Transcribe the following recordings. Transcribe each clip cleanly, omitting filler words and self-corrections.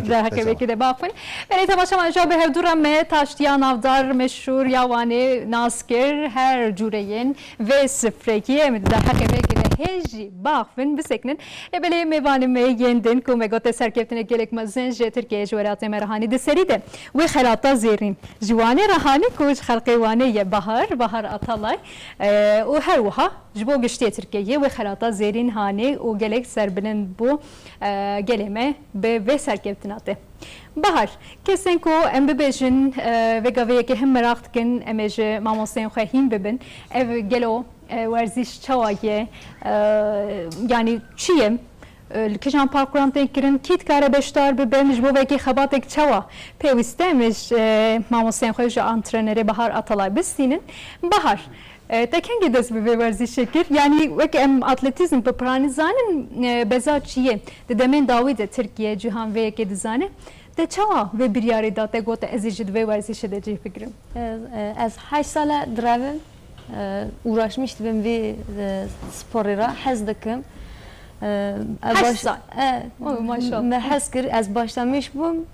Derhake belki de bakın. Ben tamaşa jabı hevdura me taştiyan avdar meşhur yavani nasker her cüreyin ve sıfrekiye mi derhake belki de heci bakın biseknin. Böyle mevani me yendin kume gote serkeftine gerek mazen je Türkiye jwerat merhani de seride ve khalata zerin. Jwani rahani kuj halqewani ye bahar atalay. O her vaha jbo geçti Türkiye ve khalata zerin hani o gerek serbilin bu geleme ve serkeftinate. Bahar, kesin ko em bebejin ve gaveye ki hem merak kin emece mamosen khahim bebin ev gelo werziş çawaye yani çiyem Kişan parkuran tekirin kit kare beştar bebin jbo ve ki xabatek çawa pevistemiş mamosen khajı antrenere Bahar Atalay bisinin Bahar Tekin gides bir verziş şekil yani ve em atletizm pe pranizanın bezaçiye de demen Davide Türkiye cihan ve ki dizane de çava ve bir yari da te gote ezicid ve verziş edeceği fikrim. Az 8 sala dravim uğraşmıştım ve sporera hazdıkım. 8 sal. Maşallah. Hazkır az başlamışım.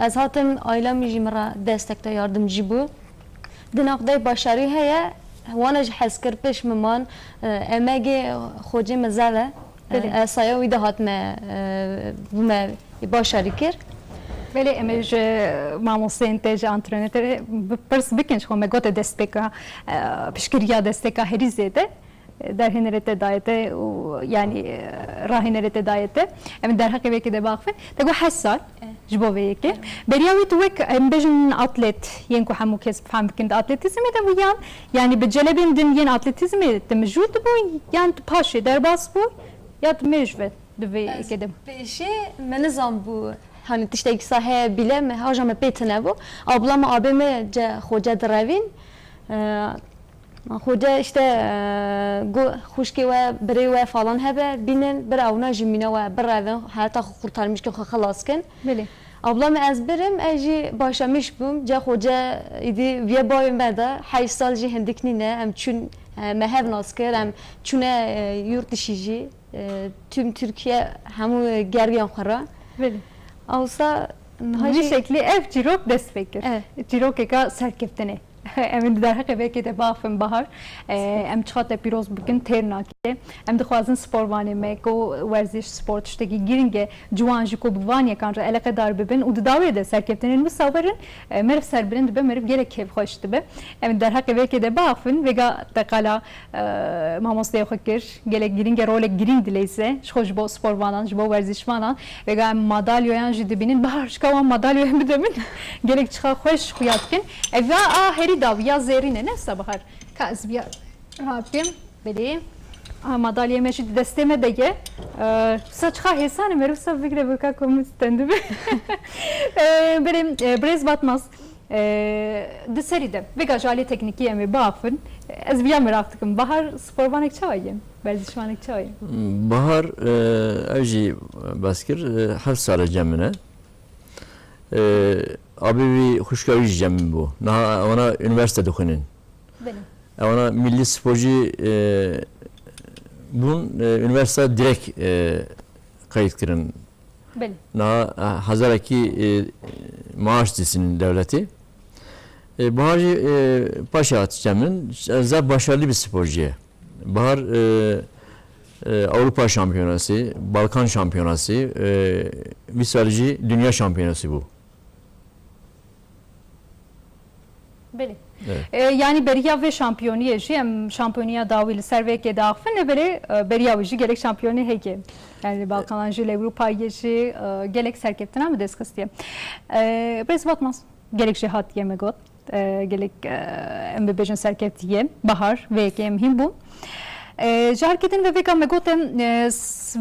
Az hatem ailem jimra destekte yardımcı bu. Dinaqday başarı heye وانا حس كر بيش ممان اماجي خوجي مزاله سايا ويدا هات ما باشاري كر Veli emej mamosen tej antrenöre pers bikinç xome gote desteka pişkiriya desteka herizede derhinerete dayete yani rahinerete dayete em derhake veki de bakfen tego hassal jbo veki beriyavi tuwek embejin atlet yenku hamu kes faham bikin atletizm de bu yan yani becelebin din yen atletizm de mevcut bu yan paşe derbas bu ya mecvet de kedim beşe menizam bu hani işte sahe bile me hajam petne bu ablam abime ce hoca dravin خوده işte خوشکی و بری و falan hebe binin bir avna jimine ve bir evin hatta kurtarmış ki xalas kın. Beli. Ablam ezberim eji başlamış bum ce hoca idi ve bayım beda haysal ji hendiknine em çün mehev nasker em çüne yurt dışı tüm Türkiye hamu gergen xara. Beli. Avsa bir şekli ev cirok destekir. Cirok eka serkeftene. Em derhake belki de bakın Bahar em çata piroz bugün ternaki em de xwazin spor vane me ko werziş sport şteki giringe juan ji ko buvanya kanra ele kadar bibin u dawe de serkeftenin musaverin merv serbirin de merv gerek kev hoş de em derhake belki de bakın ve ga takala mamos de xokir gerek giringe role giring dileyse xoş bo spor vanan bo werziş vanan ve ga madalyoyan ji dibinin Bahar şkavan madalyo hem demin gerek çıxa hoş xuyatkin eva heri davya zerine ne sabahar kaz bir rapim beli madalya meşid desteme de ye saçha hesan merusa fikre baka komustandı benim brez batmaz de seride ve gajali teknikiye mi bakın ez bir meraktıkım Bahar sporvanik çayım berzişvanik çayım Bahar evji baskır her sala cemine abi bir hoşgörü cemi bu. Ona üniversite dokunin. Benim. Ona milli sporcu bunun üniversite direkt kayıt kirin. Benim. Hazaraki maaş dizisinin devleti. Bahar Paşa ceminin zaten başarılı bir sporcu. Bahar Avrupa şampiyonası, Balkan şampiyonası, Visarci dünya şampiyonası bu. Beli. Evet. Yani beriya ve şampiyoniye hem şampiyoniya davili serveke dağfın böyle beriya ve gerek şampiyoni hege. Yani Balkanlar Avrupa yeşi gerek serkeften mi deskas diye. Biraz batmaz. Gerek cihat yeme got. Gerek embebejin serkeftiye Bahar ve kemhim bu. Jarketin ve vega megotem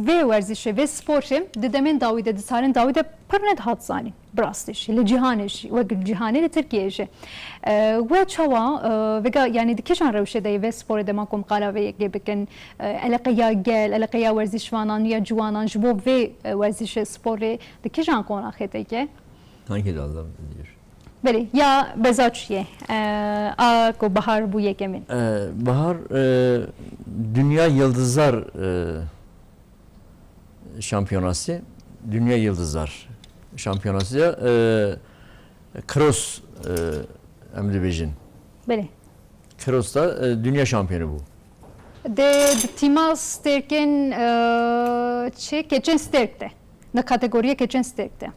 ve verzişe ve sporşe dedemen Davide disaren Davide pernet hatzani brastiş ile cihaneş ve cihane Türkiye'je ve çava vega yani dikişan revşede ve spor demakom qala ve gebeken alaqaya gel alaqaya verziş vanan ya juanan jbo ve verzişe sporu dikişan kona xeteke hangi dalda diyor Beli ya bezaçiye ko Bahar bu yekemin Bahar Dünya Yıldızlar Şampiyonası Dünya Yıldızlar şampiyonası ya cross em dibêjin. بله Cross da dünya şampiyonu bu. de tima sterken çe keçen sterkte. Ne kategoriye keçen sterkte.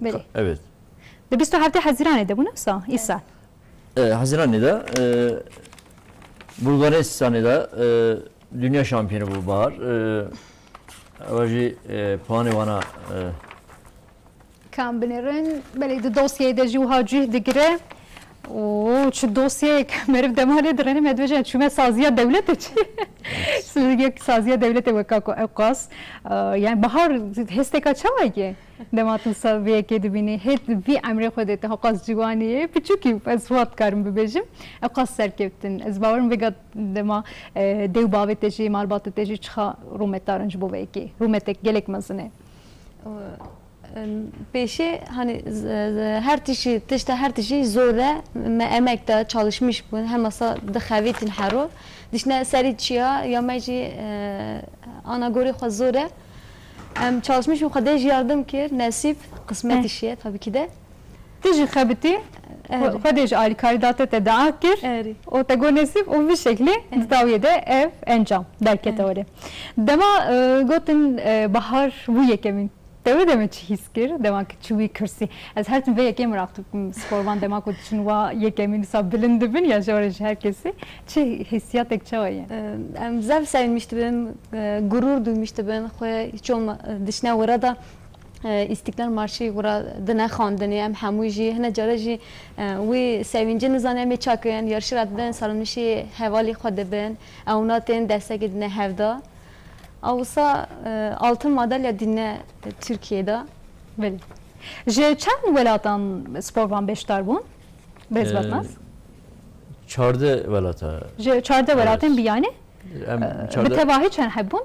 بله Evet. de 27 Haziran'da bu nasıl? İsa. Haziran'da Bulgaristan'da dünya şampiyonu bu bahar. Avcı puanı bana Kambinerin بله de dosyayı da juhacı digre. O şu dosyayı merif demale direne medvece çüme saziya devlet için. Sizge saziya devlete vakako evkas. Yani bahar hestek açama ki. Dematın saviye kedibini het bir emre xodete hakas civaniye piçuki ez huat karım bibejim. Evkas serkeftin. Ez bavarım vega dema dev baveteci malbateci çıxa rumetarınç bu veki. Rumetek gelek mazine. Peşi hani her tişi tişte her tişi zore me emekte çalışmış bu hem asa da xavitin haro dişne seri çiya ya meci ana gori xo zore çalışmış bu kadar yardım ki nasip kısmet işi tabii ki de Tiji xabiti خودش آلی کاریدات تداعی کرد و تگو نصیب و به شکلی داویده اف انجام درکت اوره دما گوتن بهار bu yekemin Devi de mi çizgir demek ki çuvi kırsi. Az her gün ve yekem rahatı sporvan demek o için va yekemin sabbilin bin ya joraj herkesi. Çi hissiyat ekçe var yani. Zav sevinmiştim, gurur duymuştum ben. Hiç olma dışına orada İstiklal Marşı ora dına xandini em hamuji hene caraji ve sevinci nizanemi çakın yarışıratdan salmışı hevali xodeben avnaten destek edine hevda. Avsa altın madalya dinle Türkiye'de. Beli. Je çend velatan sporvan beştar bun? Bezvatmaz? Çardı velata. Je çarda velatan bir yani? Çarda. Betevahi çen hebbun?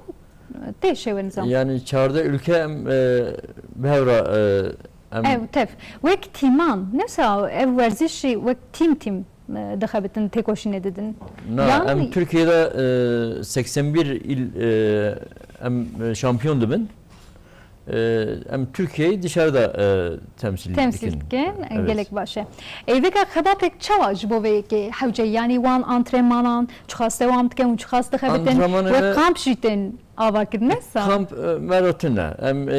Te şevin zam. Yani çarda ülke behevra ev tef. Vek timan. Nefsa ev verzişi vek tim دخبتن تکوشی ندیدن. ام Türkiye'de 81 il şampiyondu ben. Em Türkiye'yi dışarıda temsil etken. Gelek başı. Evdeki kadar pek çavaş bu ve ki havca yani wan antrenmanan çıkaste wan tken çıkaste xabeten ve kamp jiten avakir nesa. Kamp merotuna. Em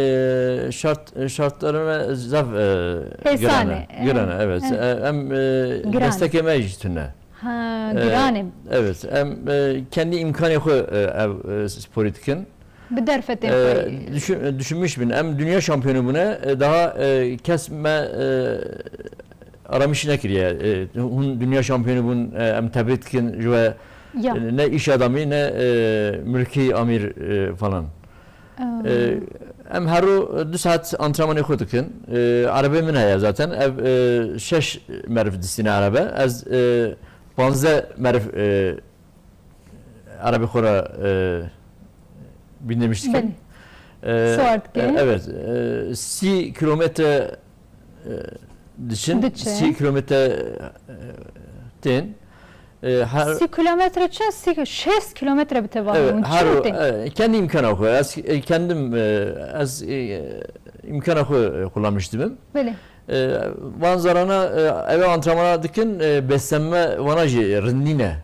şartlarına zav girane evet. Em destekleme jituna. Ha girane. Evet. Em kendi imkanı yok ev sporitikin. Bir derfetin düşünmüş bin. Hem dünya şampiyonu buna daha kesme aramış ne kiriye. Dünya şampiyonu bun hem tebritkin ve ne iş adamı ne mülki amir falan. Hem her 2 saat antrenman yapıyordukun. Arabe minaya zaten. Ev 6 merif distine arabe. Az 15 merif arabe kora bindirmiştik. Evet. 6 kilometre dışın 6 kilometre den 6 kilometre için 6 kilometre bir tevahi. Evet. Kendi imkanı oku. Kendim az imkanı oku kullanmıştım. Böyle. Vanzarana eve antrenmana dikin beslenme vanajı rindine.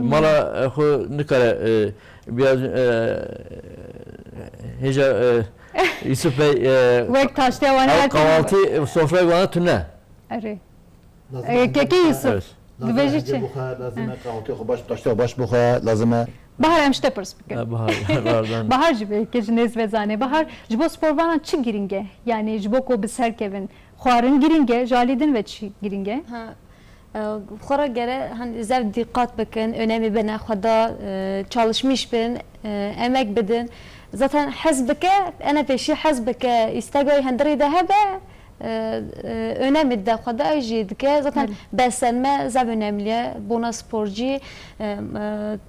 Mala oku ne kadar biraz heja Yusuf Bey vek taşta var kahvaltı sofrayı bana tünne. Are. Keki Yusuf. Dibeci lazım kahvaltı baş taşta baş buha lazım. Bahar emşte perspektif. Bahardan. Bahar jibe kejnez vezane bahar jibo sporvana çi giringe yani jibo ko biser kevin xwarın giringe jalidin ve çi giringe. Xora göre hani zev dikkat bakın, önemi bana xada çalışmış ben, emek bedin. Zaten hezbeke, ana peşi hezbeke istegoy hendiri de hebe önemli de xada ejidke. Zaten beslenme zev önemli. Buna sporcu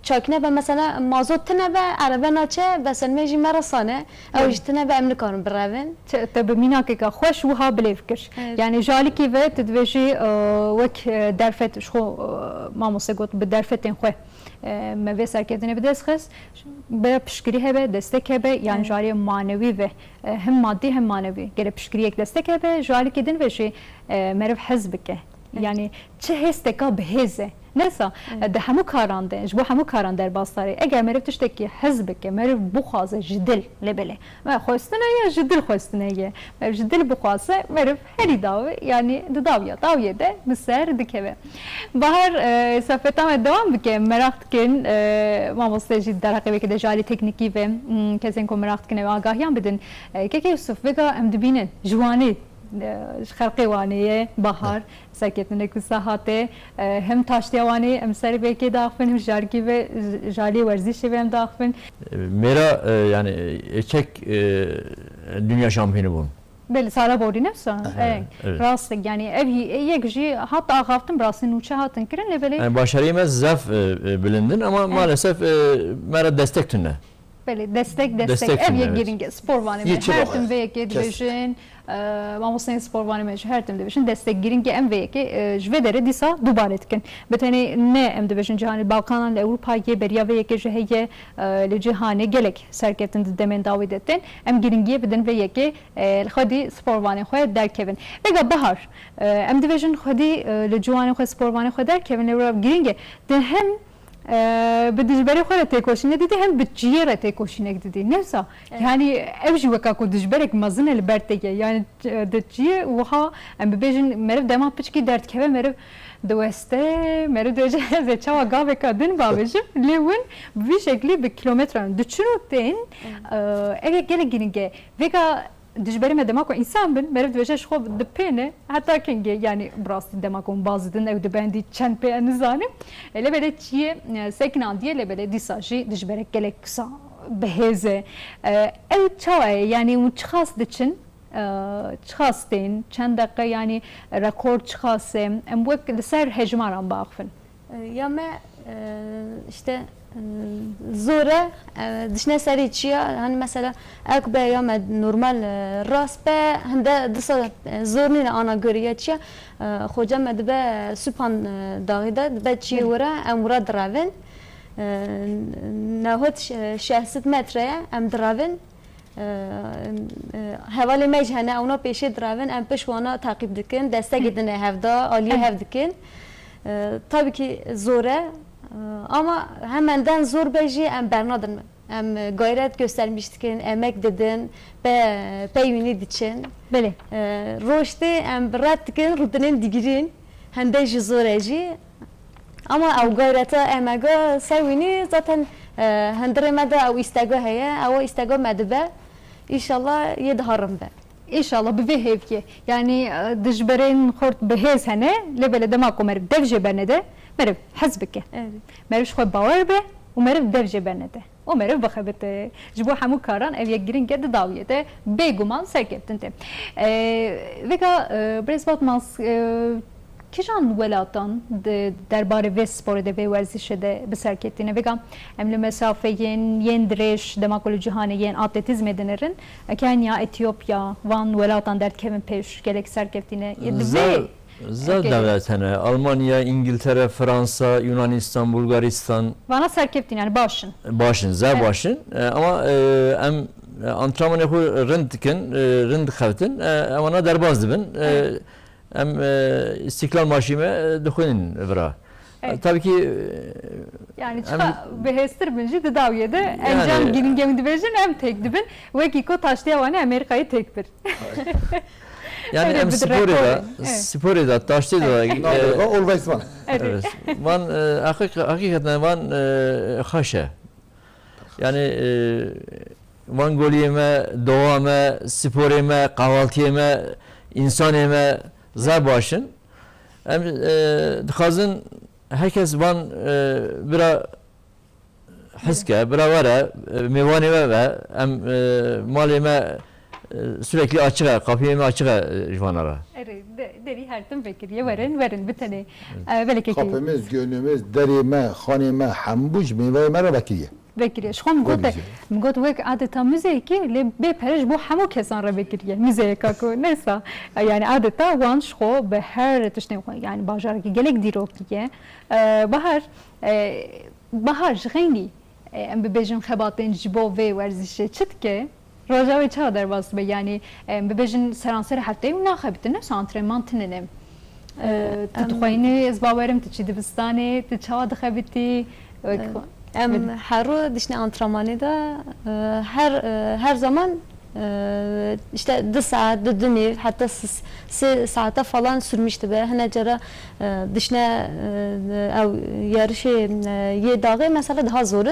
çakne be mesela mazot tane be arabe naçe beslenme jimerasane. Avjtine be emni kanun biravin. Tabi minakeka xoş wuha bilevkir. Yani jaliki ve tedveji vek derfet şu mamose got bi derfetin xwe me ve serketine bir desxes be pişkiri hebe destek hebe yani jari manevi ve هم مادی هم معنوی گره پشکریک دستک به جوالی کدن و شی مرف حزب که یعنی چه هستکا بهزه نسا ده همو کاران ده جبو همو کاران در باستاری اگر مرف تشتکی حزب که مرف بخوازه جدل لبله ما خواستنه یا جدل خواستنه یا مرف جدل بخوازه مرف هری داوی یعنی داویه ده مسر دکه بهر صفتام دوام بکه مراقت کن ما واسه در حقیقت که دجالی تکنیکی و کسی که مراقت کنه و آگاهیان بدن که یوسف وگا ام دبینن جوانی خلقی وانیه بهار ساکت نکو ساعته هم تاشتیوانی هم سری بیکی داخل هم جارگی و جالی ورزشی و هم داخل میرا یعنی çek dünya şampiyonu bun. بله سالا بودی نفسه راست یعنی یک جی حتی آخافتم راستی نوچه هاتن کرن لبله Yani başarıyı zaf bilindin ama maalesef mera destek tünne. بله destek ev یک گیرینگ spor vani me her tüm ve یک division ماموسین spor vani me her tüm division destek گیرینگ ام ve یک جوه disa دوباره تکن بتنی نه ام division جهانی بالکان اروپا بریا ve یک جهه لجهانی گلک سرکتن دمن داوید ettin ام گیرینگی بدن ve یک خودی spor vani خود در کevin بگا بهار ام division خودی لجوانی خود spor vani خود در کevin رو گیرینگ ده هم بدجبری خود تکوشینه دیدی هم بچیره تکوشینه دیدی نفسا یعنی اوجی وکا کو دجبرک مزن البرتگه یعنی دچیه وها ام ببیجن مرف دما پچکی درد که مرف دوسته مرف دوجه زچوا گاوه کدن باوجم لیون به شکلی به کیلومتران دچنو تین اگه گله گینگه وگا دجبری مدماکو انسان بن مرف دوجهش خوب دپینه حتی کنگه یعنی براستی دماکون بازدن او دبندی چند پی انزانم لبده چیه سکنان دیه لبده دیساجی دجبری گله کسا بهزه او چاوه یعنی اون چخاص دچن چخاستین چند دقیقه یعنی رکورد چخاصه ام وک لسر هجماران باقفن یا ما işte زوره دشنا سری چیه هن مثلا اکبر یا ما نورمال راست به هنده دسا زور نی آنا گریه چیه خوجا مدبه سپان داغیده به چیه وره امورا دراون نهوت 60 متره ام دراون حوالی مجهنه اونا پیش دراون ام پشوانا تعقیب دکن دسته گیدنه هفدا آلیه هف دکن tabii ki zora ama hemenden zor beji em bernadın em gayret göstermiştik emek dedin peyvini diçin bele roşte em bıraktıkın rutinin digirin hende zoreji ama av gayrete emega sevini zaten hendiremede av istego heye av istego medbe inşallah yedharım be İnşallah bir vehevki yani dışberin kort behez hene lebele demaku merib devje bernede merib hazbike merib şoy bawer be و مرف درجه بنده و مرف بخبت جبو همو کاران اف یک گرین گرد داویته بگومان سرکتن ته وگا برزبات ماس کجان ولاتان درباره و سپور ده و ورزش ده بسرکتینه وگا امل مسافه ین درش دماکل جهانی ین اتلتیزم دنرن کنیا اتیوپیا وان ولاتان درد کمن پیش گلک سرکتینه Zav devletine, Almanya, İngiltere, Fransa, Yunanistan, Bulgaristan. Bana serkeptin yani başın. Başın, zav başın. Ama em antrenmanı ku rind xevtin, ama derbaz dibin. Em İstiklal Marşı'yme dixunin vira. Tabii ki yani çıka behestir binci de daviyede encam ginin gemdi verjin hem tek dibin ve ki ko taştıyavane Amerika'yı tek bir. Yani hem spor da taştı da always one. Evet. Van hakikaten van haşa. Yani van gol yeme, doğa yeme, spor yeme, kahvaltı yeme, insan yeme zabaşın. Hem dikazın herkes van bira hiske, bira vara, mevane ve hem mal yeme sürekli açığa, kapıyı açığa jivanlara. Evet, deri her tüm fikriye verin bir tane. Belki kapımız, gönlümüz, derime, haneme, hambuj, meyve mera bekiriye. Bekiriye. Şu an mgot vek adeta müze ki le be periş bu hamu kesan ra bekiriye. Müze kako neyse. Yani adeta wan şo be her tişne yani bajar ki gelek dirokiye. Bahar jgeni em bebejin xebatên ji bo vê werzişê çi dike Roja ve çağ derbas be yani bebejin seranser haftayı ve naxabitine antrenman tinene. Tutxoyni ez bawerim tu çi dibistane tu çawa dixabiti. Em heru dişne antrenmanı da her zaman işte 2 saat, 2 dönüyor hatta 6 saate falan sürmüştü be. Hene cara dişne yarışı ye dağı mesela daha zor.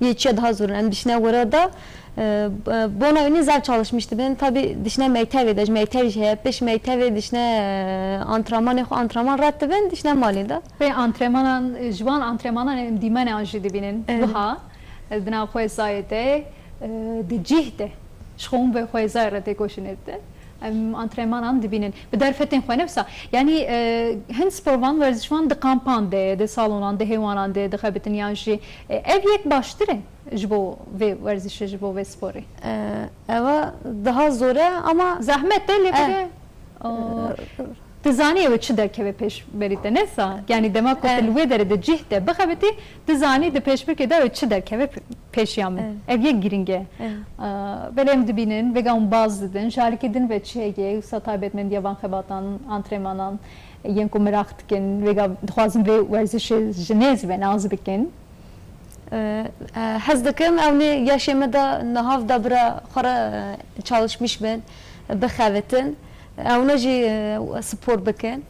Ye daha zor. Yani dişne göre da bona önü zevk çalışmıştı. Ben tabi dişne mektev edeceğim. Mektev şey peş mektev dişne antrenman rattı ben dişne malida. Ve antrenmanan jwan antrenmanan dimane anji dibinin. Buha dina khoysayete de cihde. Şon ve khoysayete koşunette. Antrenmanan dibinin. Bir derfetin khone bsa. Yani hen sporvan verzişvan de kampande, de salonan, de heyvanan de khabetin yanji. Ev yek baştır. Jibo ve verzişi jibo ve sporu. Eva daha zor ama Zahmet de lebire. Dizani ev çi derkeve peş berite nesa. Yani demek ki telve derede cihde. Bakabeti dizani de peş berke de çi derkeve peş yamen. Ev yek giringe. Belem dibinin ve gam bazdıdın. Şarkedin ve çiğge. Satabetmen diye van xebatan antrenmanan. Yenko meraktken ve gam xwazim ve verzişi jenez ve naz bikin. hez dikim evni yaşımı da nahav da bira xara çalışmış ben bexevetin. Evne jî spor bikin.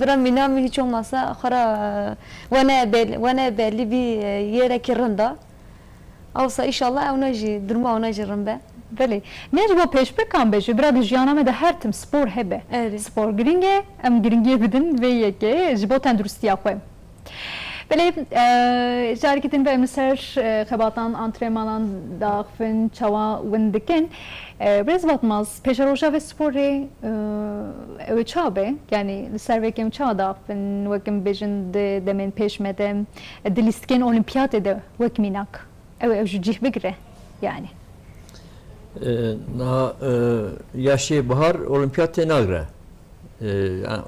Bira mîna hiç olmazsa xara wene belli bir yerekî rinda. Awsa inşallah evne jî durma evne jî rin be. Beli. Necbo peşbe kan beji. Bira dijana me de her tim spor hebe. Spor giringe em giringe bidin ve yeke jibo tenduristiya xwe. Beli şarketin ve emser xebatan antrenmanan daxfin çawa windikin. Biraz batmaz. Peşaroşa ve sporu ev çabe yani servekim çağda ben vakim bejin de demen peşmede dilistken olimpiyat de vakminak ev cih bigre yani. Na yaşı bahar olimpiyat nagre.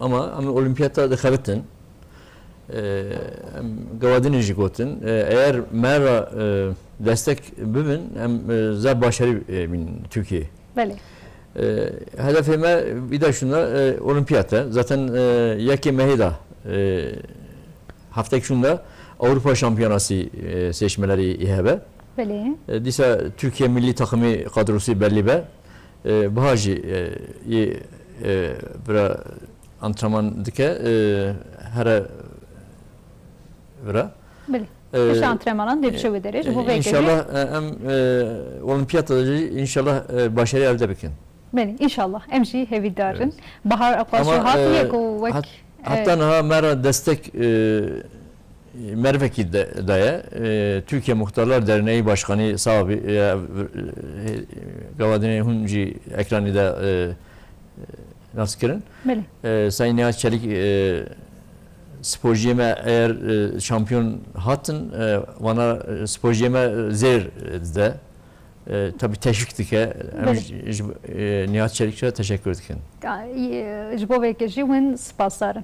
Ama olimpiyata da xabitin. Gavadini jigotin. Eğer mera destek bibin hem zar başarı min Türkiye. Beli. Hedefime bir de şunda olimpiyata zaten yeki mehida hafta şunda Avrupa Şampiyonası seçmeleri ihebe. Beli. Disa Türkiye milli takımı kadrosu belli be. Bahacı bira antrenman dike her bira. Beli. Peş antrenmanan derçe ederiz. Bu İnşallah hem olimpiyatada inşallah başarı elde bikin. Beli inşallah. Emji hevidarın. Bahar akvaşı hat yeko vek. Hatta naha mera destek Merveki daya Türkiye Muhtarlar Derneği Başkanı sahibi Gavadine Hunci ekranı da nasıl kirin? Sayın Nihat Çelik sporcuyeme eğer şampiyon hattın bana sporcuyeme zer de tabi teşvik dike Nihat Çelik'e teşekkür ediyorum. Jibo vekeci win spasar.